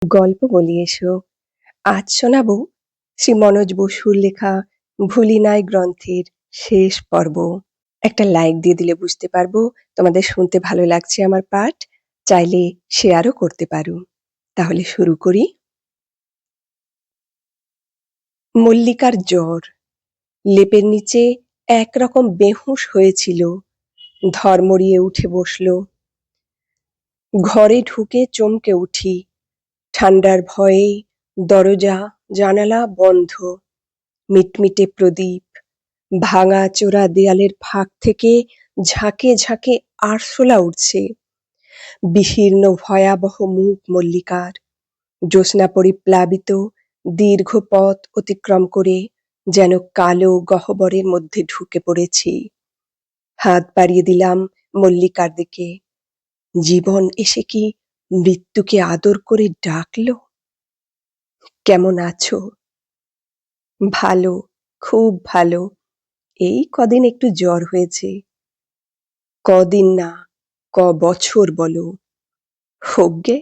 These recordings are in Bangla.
গল্প বলি এসো। আজ শোনাবো শ্রী মনোজ বসুর লেখা ভুলি নাই গ্রন্থের শেষ পর্ব। একটা লাইক দিয়ে দিলে বুঝতে পারবো তোমাদের শুনতে ভালো লাগছে আমার পাঠ। চাইলে শেয়ারও করতে পারো। তাহলে শুরু করি। মল্লিকার জ্বর, লেপের নিচে একরকম বেহুঁশ হয়েছিল। ধড়মড়িয়ে উঠে বসলো। ঘরে ঢুকে চমকে উঠি। ঠান্ডার ভয়ে দরজা জানালা বন্ধ। মিটমিটে প্রদীপ, ভাঙাচোরা দেয়ালের ফাঁক থেকে ঝাঁকে ঝাঁকে আরশোলা উঠছে। বিশীর্ণ ভয়াবহ মুখ মল্লিকার। জ্যোৎস্না পরিপ্লাবিত দীর্ঘ পথ অতিক্রম করে যেন কালো গহ্বরের মধ্যে ঢুকে পড়েছি। হাত বাড়িয়ে দিলাম মল্লিকার দিকে। জীবন এসে কি মৃত্যুকে আদর করে ডাকলো? কেমন আছো? ভালো, খুব ভালো। এই কদিন একটু জ্বর হয়েছে। কদিন না, বছর বলো। হোকগে,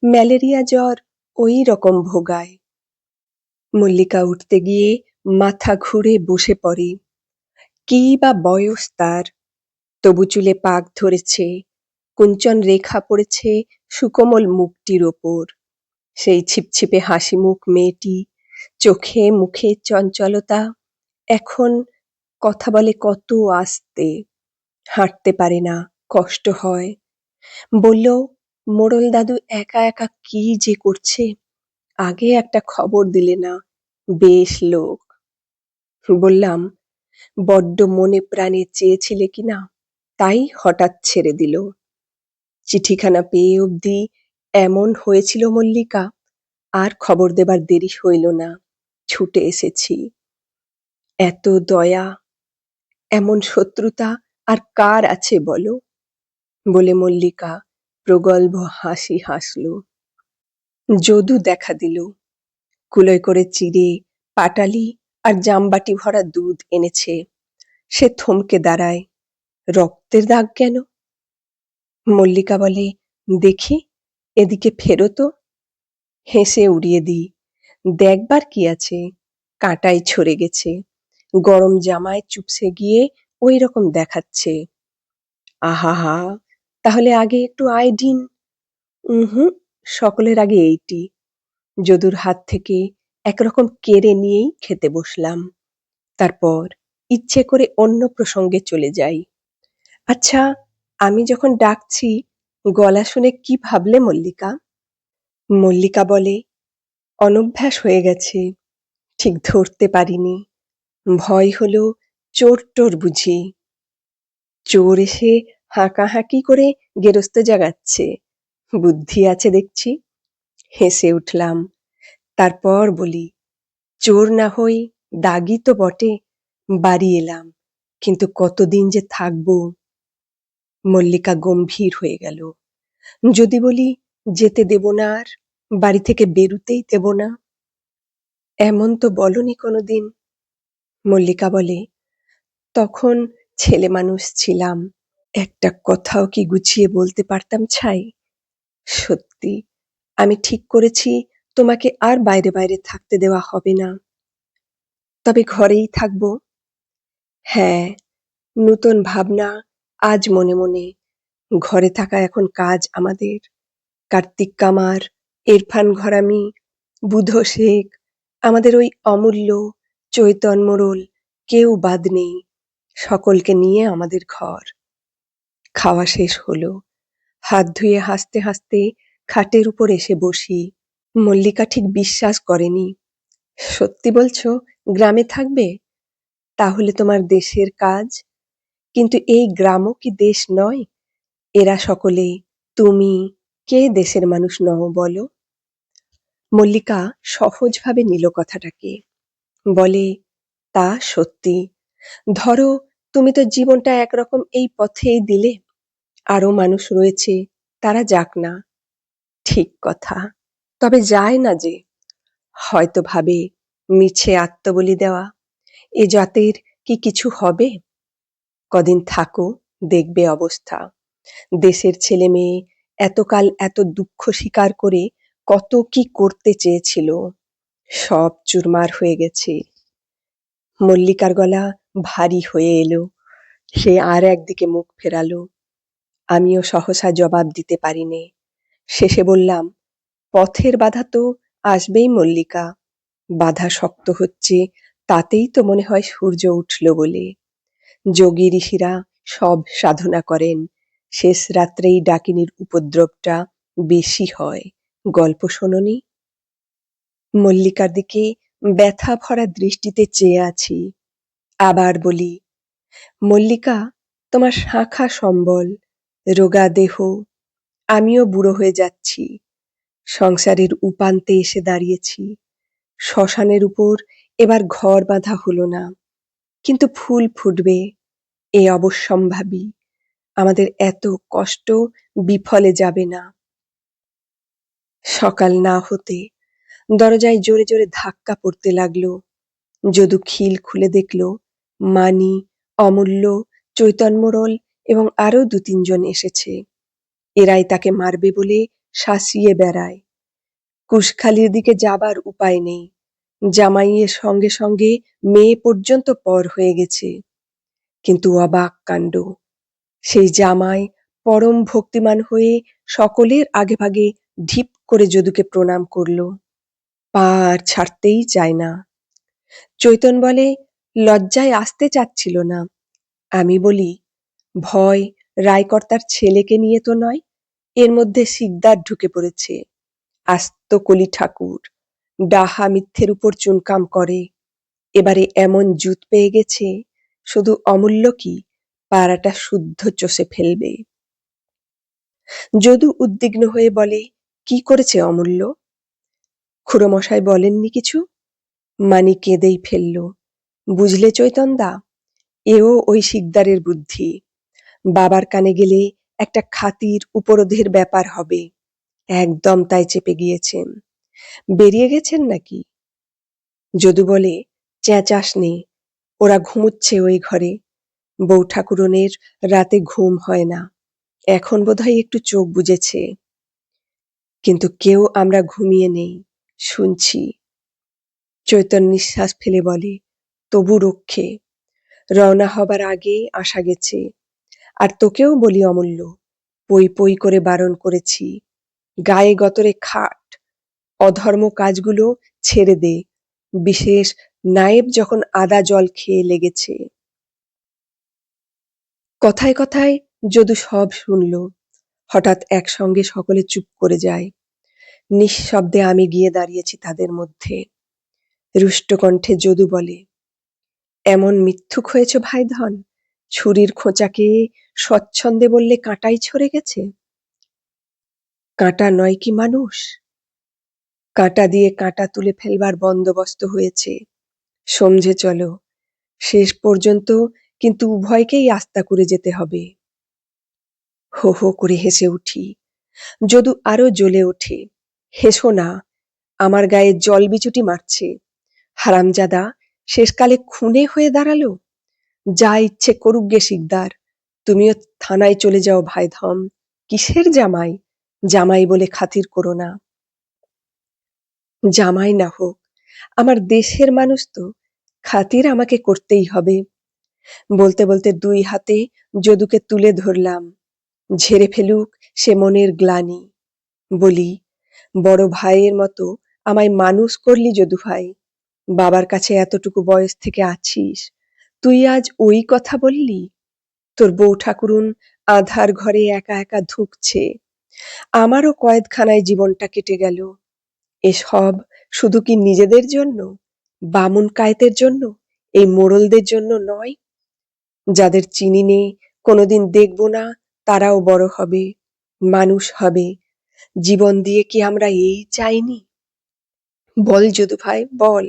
ম্যালেরিয়া জ্বর ওই রকম ভোগায়। মল্লিকা উঠতে গিয়ে মাথা ঘুরে বসে পড়ে। কি বা বয়স তার, তবু চুলে পাক ধরেছে, কুঞ্চন রেখা পড়েছে সুকোমল মুখটির ওপর। সেই ছিপছিপে হাসি মুখ মেয়েটি, চোখে মুখে চঞ্চলতা। এখন কথা বলে কত আস্তে, হাঁটতে পারে না, কষ্ট হয়। বলল, মোড়ল দাদু একা একা কি যে করছে, আগে একটা খবর দিলে না, বেশ লোক। বললাম, বড্ড মনে প্রাণে চেয়েছিলে কিনা, তাই হঠাৎ ছেড়ে দিল। চিঠিখানা পেয়ে অবধি এমন হয়েছিল মল্লিকা, আর খবর দেবার দেরি হইল না, ছুটে এসেছি। এত দয়া, এমন শত্রুতা আর কার আছে বলো? বলে মল্লিকা প্রগল্ভ হাসি হাসল। যদু দেখা দিল। কুলোয় করে চিড়ে, পাটালি আর জামবাটি ভরা দুধ এনেছে। সে থমকে দাঁড়ায়। রক্তের দাগ কেন? মল্লিকা বলে, দেখি, এদিকে ফেরো তো। হেসে উড়িয়ে দিই। দেখবার কি আছে, কাঁটায় ছড়ে গেছে, গরম জামায় চুপসে গিয়ে ওই রকম দেখাচ্ছে। আহা, তাহলে আগে একটু আয়োডিন। হুম, সকলের আগে এইটি। যদুর হাত থেকে একরকম কেড়ে নিয়েই খেতে বসলাম। তারপর ইচ্ছে করে অন্য প্রসঙ্গে চলে যাই। আচ্ছা, আমি যখন ডাকছি গলা শুনে কি ভাবলে মল্লিকা? মল্লিকা বলে, অনভ্যাস হয়ে গেছে, ঠিক ধরতে পারিনি। ভয় হলো চোর টোর বুঝি। চোর এসে হাঁকাহাঁকি করে গেরস্ত জাগাচ্ছে, বুদ্ধি আছে দেখছি। হেসে উঠলাম। তারপর বলি, চোর না হই, দাগী তো বটে। বাড়ি এলাম, কিন্তু কতদিন যে থাকবো। মল্লিকা গম্ভীর হয়ে গেল। যদি বলি যেতে দেব না, আর বাড়ি থেকে বেরুতেই দেব না। এমন তো বলনি কোনোদিন। মল্লিকা বলে, তখন ছেলে মানুষ ছিলাম, একটা কথাও কি গুছিয়ে বলতে পারতাম ছাই? সত্যি, আমি ঠিক করেছি তোমাকে আর বাইরে বাইরে থাকতে দেওয়া হবে না, তবে ঘরেই থাকবো। হ্যাঁ, নূতন ভাবনা আজ মনে মনে। ঘরে থাকা এখন কাজ আমাদের। কার্তিক কামার, ইরফান ঘরামি, বুধো শেখ, আমাদের ওই অমূল্য, চৈতন মোড়ল, কেউ বাদ নেই। সকলকে নিয়ে আমাদের ঘর। খাওয়া শেষ হলো। হাত ধুয়ে হাসতে হাসতে খাটের উপর এসে বসি। মল্লিকা ঠিক বিশ্বাস করেনি। সত্যি বলছো, গ্রামে থাকবে? তাহলে তোমার দেশের কাজ। কিন্তু এই গ্রামও কি দেশ নয়? এরা সকলে, তুমি, কে দেশের মানুষ নও বলো? মল্লিকা সহজভাবে নিল কথাটাকে। বলে, তা সত্যি। ধরো, তুমি তো জীবনটা একরকম এই পথেই দিলে। আরো মানুষ রয়েছে, তারা যাক না। ঠিক কথা, তবে যায় না যে। হয়তো ভাবে মিছে আত্মবলি দেওয়া, এ জাতের কি কিছু হবে? কদিন থাকো, দেখবে অবস্থা। দেশের ছেলে মেয়ে এতকাল এত দুঃখ স্বীকার করে কত কি করতে চেয়েছিল, সব চুরমার হয়ে গেছে। মল্লিকার গলা ভারী হয়ে এলো। সে আর একদিকে মুখ ফেরালো। আমিও সহসা জবাব দিতে পারিনে। শেষে বললাম, পথের বাধা তো আসবেই মল্লিকা। বাধা শক্ত হচ্ছে, তাতেই তো মনে হয় সূর্য উঠল বলে। যোগী ঋষিরা সব সাধনা করেন, শেষ রাত্রেই ডাকিনীর উপদ্রবটা বেশি হয়। গল্প শোনোনি? মল্লিকার দিকে ব্যথা ভরা দৃষ্টিতে চেয়ে আছি। আবার বলি, মল্লিকা, তোমার শাঁখা সম্বল, রোগা দেহ, আমিও বুড়ো হয়ে যাচ্ছি। সংসারের উপান্তে এসে দাঁড়িয়েছি। শ্মশানের উপর এবার ঘর বাঁধা হলো না, কিন্তু ফুল ফুটবে, এ অবশ্যম্ভাবী। আমাদের এত কষ্ট বিফলে যাবে না। সকাল না হতে দরজায় জোরে জোরে ধাক্কা পড়তে লাগলো। যদু খিল খুলে দেখল মানি, অমূল্য, চৈতন্য মোড়ল এবং আরো ২-৩ জন এসেছে। এরাই তাকে মারবে বলে শাসিয়ে বেড়ায়। কুশখালির দিকে যাবার উপায় নেই। জামাইয়ের সঙ্গে সঙ্গে মেয়ে পর্যন্ত পর হয়ে গেছে। কিন্তু অবাক কাণ্ড, সেই জামাই পরম ভক্তিমান হয়ে সকলের আগে ভাগে ঢিপ করে যদুকে প্রণাম করল। পা আর ছাড়তেই চায় না। চৈতন বলে, লজ্জায় আসতে চাচ্ছিল না। আমি বলি, ভয় রায়কর্তার ছেলেকে নিয়ে তো নয়, এর মধ্যে শিকদার ঢুকে পড়েছে। আস্ত কলি ঠাকুর, ডাহা মিথ্যের উপর চুনকাম করে। এবারে এমন জুত পেয়ে গেছে, শুধু অমূল্য কি, পাড়াটা শুদ্ধ চষে ফেলবে। যদু উদ্বিগ্ন হয়ে বলে, কি করেছে অমূল্য? খুড়োমশাই বলেননি কিছু? মানি কেঁদেই ফেলল। বুঝলে চৈতনদা, এও ওই শিকদারের বুদ্ধি। বাবার কানে গেলে একটা খাতির উপরোধের ব্যাপার হবে, একদম তাই চেপে গিয়েছেন। বেরিয়ে গেছেন নাকি? যদু বলে, চেঁচাস নে, ওরা ঘুমুচ্ছে ওই ঘরে। বউ ঠাকুরনের রাতে ঘুম হয় না, এখন বোধহয় একটু চোখ বুজেছে। কিন্তু কেউ আমরা ঘুমিয়ে নেই, শুনছি। চৈতন্য নিঃশ্বাস ফেলে বলে, তবু রক্ষে। রওনা হবার আগে আসা গেছে। আর তোকেও বলি অমূল্য, পই পই করে বারণ করেছি। গায়ে গতরে খাট, অধর্ম কাজগুলো ছেড়ে দে, বিশেষ নায়েব যখন আদা জল খেয়ে লেগেছে। কথায় কথায় যদু সব শুনল। হঠাৎ একসঙ্গে সকলে চুপ করে যায়। নিঃশব্দে আমি গিয়ে দাঁড়িয়েছি তাদের মধ্যে। রুষ্ট কণ্ঠে যদু বলে, এমন মিথ্যুক হয়েছ ভাইধন, ছুরির খোঁচাকে স্বচ্ছন্দে বললে কাঁটাই ছড়ে গেছে। কাঁটা নয় কি মানুষ? কাঁটা দিয়ে কাঁটা তুলে ফেলবার বন্দোবস্ত হয়েছে। সমঝে চলো, শেষ পর্যন্ত কিন্তু উভয়কেই আস্থা করে যেতে হবে। হো হো করে হেসে উঠি। যদু আরো জ্বলে ওঠে, হেসো না, আমার গায়ে জল বিচুটি মারছে। হারামজাদা শেষকালে খুনে হয়ে দাঁড়ালো। যা ইচ্ছে করুক গে শিকদার, তুমিও থানায় চলে যাও ভাইধন। কিসের জামাই? জামাই বলে খাতির করো না। জামাই না হোক, আমার দেশের মানুষ তো, খাতির আমাকে করতেই হবে। বলতে বলতে ২ হাতে যদুকে তুলে ধরলাম। ঝেড়ে ফেলুক সে মনের গ্লানি। বলি, বড় ভাইয়ের মতো আমায় মানুষ করলি যদু ভাই। বাবার কাছে এতটুকু বয়স থেকে আছিস, তুই আজ ওই কথা বললি? তোর বউ ঠাকুরুন আঁধার ঘরে একা একা ধুঁকছে। আমারও কয়েদখানায় জীবনটা কেটে গেল। এসব শুধু কি নিজেদের জন্য, বামুন কায়েতের জন্য, এই মোড়লদের জন্য নয়? যাদের চিনি নে, কোনোদিন দেখব না, তারাও বড় হবে, মানুষ হবে। জীবন দিয়ে কি আমরা এই চাইনি? বল যদু ভাই, বল,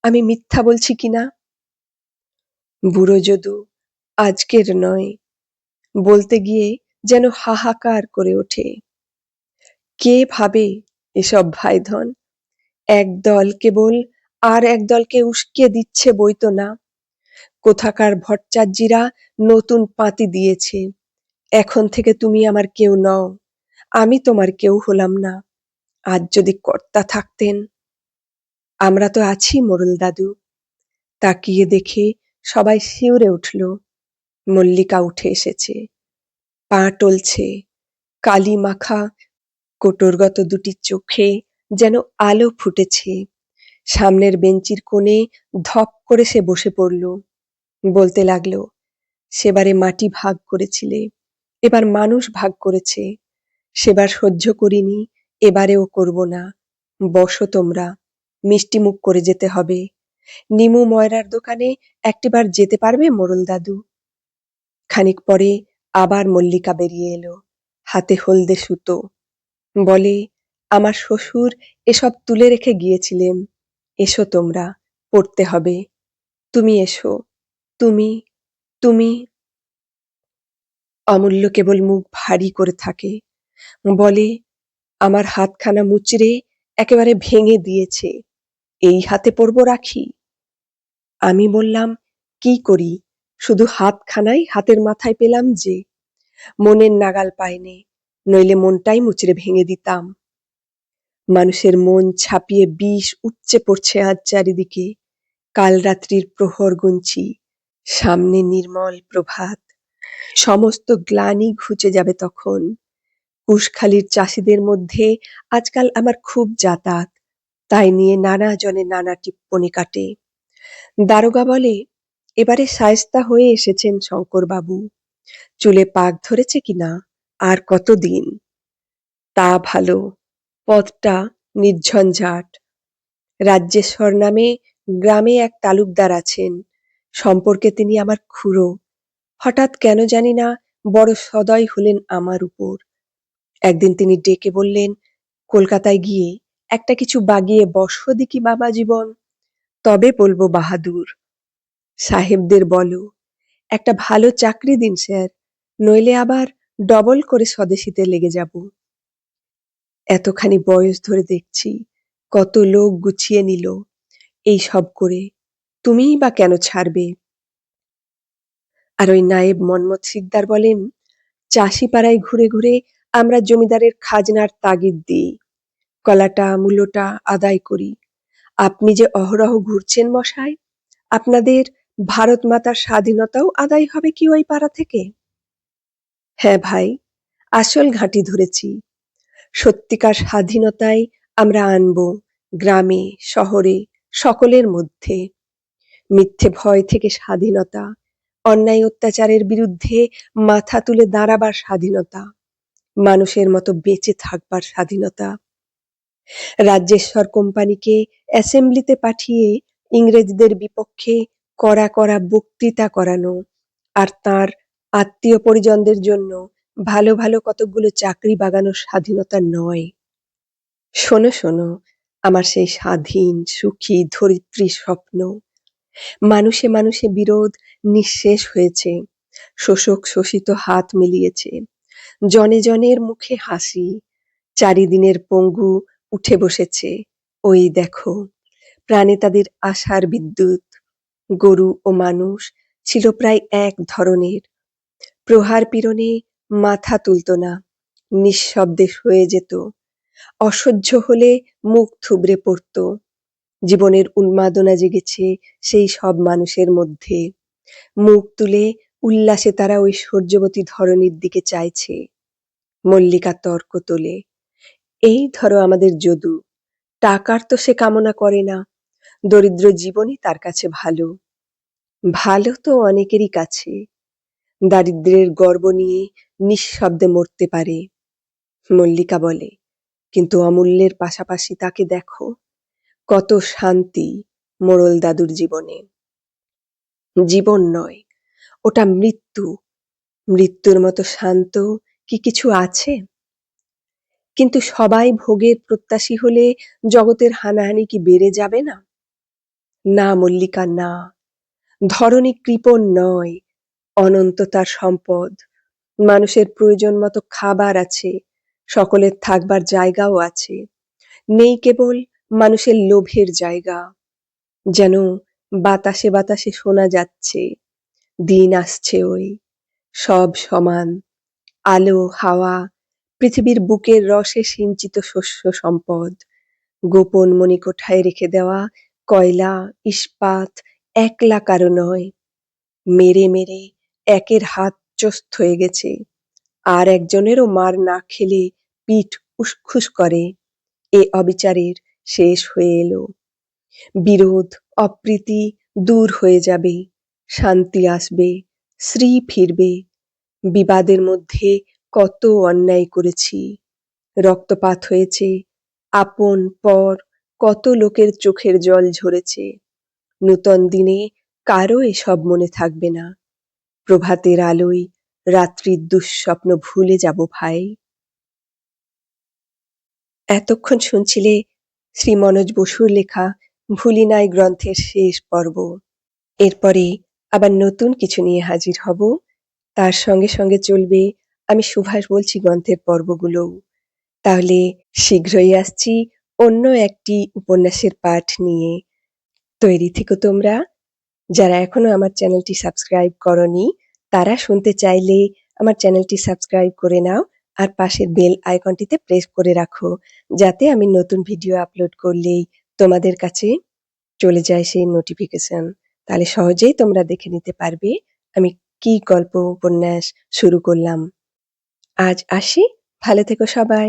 আমি মিথ্যা বলছি কিনা? বুড়ো যদু আজকের নয়, বলতে গিয়ে যেন হাহাকার করে ওঠে। কে ভাবে এসব ভাইধন? একদল কেবল আর একদলকে উস্কে দিচ্ছে বই তো না। কোথাকার ভট্টাচার্যিরা নতুন পাঁতি দিয়েছে, এখন থেকে তুমি আমার কেউ নও, আমি তোমার কেউ হলাম না। আজ যদি কর্তা থাকতেন। আমরা তো আছি মোড়ল দাদু। তাকিয়ে দেখে সবাই শিউরে উঠল। মল্লিকা উঠে এসেছে, পা টলছে, কালি মাখা কোটরগত দুটি চোখে যেন আলো ফুটেছে। সামনের বেঞ্চির কোণে ধপ করে সে বসে পড়ল। বলতে লাগলো, সেবারে মাটি ভাগ করেছিলে, এবার মানুষ ভাগ করেছে। সেবার সহ্য করিনি, এবারেও করব না। বসো তোমরা, মিষ্টি মুখ করে যেতে হবে। নিমু ময়রার দোকানে একটিবার যেতে পারবে মোড়ল দাদু? খানিক পরে আবার মল্লিকা বেরিয়ে এলো, হাতে হলদে সুতো। বলে, আমার শ্বশুর এসব তুলে রেখে গিয়েছিলেন। এসো তোমরা, পড়তে হবে। তুমি এসো, তুমি, তুমি। অমূল্য কেবল মুখ ভারী করে থাকে। বলে, আমার হাতখানা মুচড়ে একেবারে ভেঙে দিয়েছে, এই হাতে পরব রাখি? আমি বললাম, কি করি, শুধু হাতখানাই হাতের মাথায় পেলাম যে, মনের নাগাল পায়নে, নইলে মনটাই মুচড়ে ভেঙে দিতাম। মানুষের মন ছাপিয়ে বিষ উপচে পড়ছে আজ চারিদিকে। কাল রাত্রির প্রহর গুনছি, সামনে নির্মল প্রভাত। সমস্ত গ্লানি ঘুচে যাবে তখন। কুশখালীর চাষিদের মধ্যে আজকাল আমার খুব যাতায়াত, তাই নিয়ে নানা জনে নানা টিপ্পনি কাটে। দারোগা বলে, এবারে শায়েস্তা হয়ে এসেছেন শঙ্করবাবু, চুলে পাক ধরেছে কিনা, আর কতদিন? তা ভালো, পথটা নির্ঝঞ্ঝাট। রাজ্যেশ্বর নামে গ্রামে এক তালুকদার আছেন, সম্পর্কে তিনি আমার খুড়ো। হঠাৎ কেন জানি না বড় সদয় হলেন আমার উপর। একদিন তিনি ডেকে বললেন, কলকাতায় গিয়ে একটা কিছু বাগিয়ে বসো দেখি বাবা জীবন, তবে বলবো বাহাদুর। সাহেবদের বলো, একটা ভালো চাকরি দিন স্যার, নইলে আবার ডবল করে স্বদেশীতে লেগে যাব। এতখানি বয়স ধরে দেখছি কত লোক গুছিয়ে নিল, এই সব করে তুমিই বা কেন ছাড়বে? আর ওই নায়েব মন্মথ সিকদার বলেন, চাষি পাড়ায় ঘুরে ঘুরে আমরা জমিদারের খাজনার তাগিদ দিই, কলাটা মূলোটা আদায় করি। আপনি যে অহরহ ঘুরছেন মশাই, আপনাদের ভারত মাতার স্বাধীনতাও আদায় হবে কি ওই পাড়া থেকে? হ্যাঁ ভাই, আসল ঘাঁটি ধরেছি। সত্যিকার স্বাধীনতাই আমরা আনব, গ্রামে শহরে সকলের মধ্যে। মিথ্যে ভয় থেকে স্বাধীনতা, অন্যায় অত্যাচারের বিরুদ্ধে মাথা তুলে দাঁড়াবার স্বাধীনতা, মানুষের মতো বেঁচে থাকবার স্বাধীনতা। রাজ্যেশ্বর কোম্পানিকে অ্যাসেম্বলিতে পাঠিয়ে ইংরেজদের বিপক্ষে কড়া কড়া বক্তৃতা করানো, আর তার আত্মীয় পরিজনদের জন্য ভালো ভালো কতকগুলো চাকরি বাগানোর স্বাধীনতা নয়। শোনো শোনো, আমার সেই স্বাধীন সুখী ধরিত্রী স্বপ্ন। মানুষে মানুষে বিরোধ নিঃশেষ হয়েছে, শোষক শোষিত হাত মিলিয়েছে, জনে জনের মুখে হাসি, চারিদিনের পঙ্গু উঠে বসেছে। ওই দেখো, প্রাণে তাদের আশার বিদ্যুৎ। গরু ও মানুষ ছিল প্রায় এক ধরনের, প্রহার পীড়নে মাথা তুলত না, নিঃশব্দে সয়ে যেত, অসহ্য হলে মুখ থুবড়ে পড়ত। জীবনের উন্মাদনা জেগেছে সেই সব মানুষের মধ্যে। মুখ তুলে উল্লাসে তারা ওই সূর্যবতী ধরনীর দিকে চাইছে। মল্লিকা তর্ক তোলে, এই ধরো আমাদের যদু, টাকার তো সে কামনা করে না, দরিদ্র জীবনই তার কাছে ভালো। ভালো তো অনেকেরই কাছে, দারিদ্র্যের গর্ব নিয়ে নিঃশব্দে মরতে পারে। মল্লিকা বলে, কিন্তু অমূল্যের পাশাপাশি তাকে দেখো, কত শান্তি মোড়ল দাদুর জীবনে। জীবন নয়, ওটা মৃত্যু। মৃত্যুর মতো শান্ত কি কিছু আছে? কিন্তু সবাই ভোগের প্রত্যাশী হলে জগতের হানাহানি কি বেড়ে যাবে না? না মল্লিকা, না। ধরনী কৃপণ নয়, অনন্ত তার সম্পদ। মানুষের প্রয়োজন মতো খাবার আছে, সকলের থাকবার জায়গাও আছে। নেই কেবল মানুষের লোভের জায়গা। যেন বাতাসে বাতাসে শোনা যাচ্ছে, দিন আসছে ওই, সব সমান, আলো হাওয়া পৃথিবীর বুকের রসে সিঞ্চিত শস্য সম্পদ, গোপন মণিকোঠায় রেখে দেওয়া কয়লা, ইস্পাত একলা কারো নয়। মেরে মেরে একের হাত চোস্ত হয়ে গেছে, আর একজনেরও মার না খেলে পিঠ উসখুস করে। এ অবিচারের শেষ হয়ে এলো। বিরোধ, অপ্রীতি দূর হয়ে যাবে, শান্তি আসবে, শ্রী ফিরবে। বিবাদের মধ্যে কত অন্যায় করেছি, রক্তপাত হয়েছে, আপন পর কত লোকের চোখের জল ঝরেছে। নূতন দিনে কারো এসব মনে থাকবে না। প্রভাতের আলোয় রাত্রির দুঃস্বপ্ন ভুলে যাব ভাই। এতক্ষণ শুনছিলে শ্রী মনোজ বসুর লেখা ভুলি নাই গ্রন্থের শেষ পর্ব। এরপরে আবার নতুন কিছু নিয়ে হাজির হব। তার সঙ্গে সঙ্গে চলবে আমি সুভাষ বলছি গ্রন্থের পর্বগুলোও। তাহলে শীঘ্রই আসছি অন্য একটি উপন্যাসের পাঠ নিয়ে। তৈরি থেকো তোমরা। যারা এখনো আমার চ্যানেলটি সাবস্ক্রাইব করনি তারা শুনতে চাইলে আমার চ্যানেলটি সাবস্ক্রাইব করে নাও আর পাশের বেল আইকনটিতে প্রেস করে রাখো, যাতে আমি নতুন ভিডিও আপলোড করলেই তোমাদের কাছে চলে যায় সেই নোটিফিকেশন। তাহলে সহজেই তোমরা দেখে নিতে পারবে আমি কি গল্প উপন্যাস শুরু করলাম। আজ আসি, ভালো থেকো সবাই।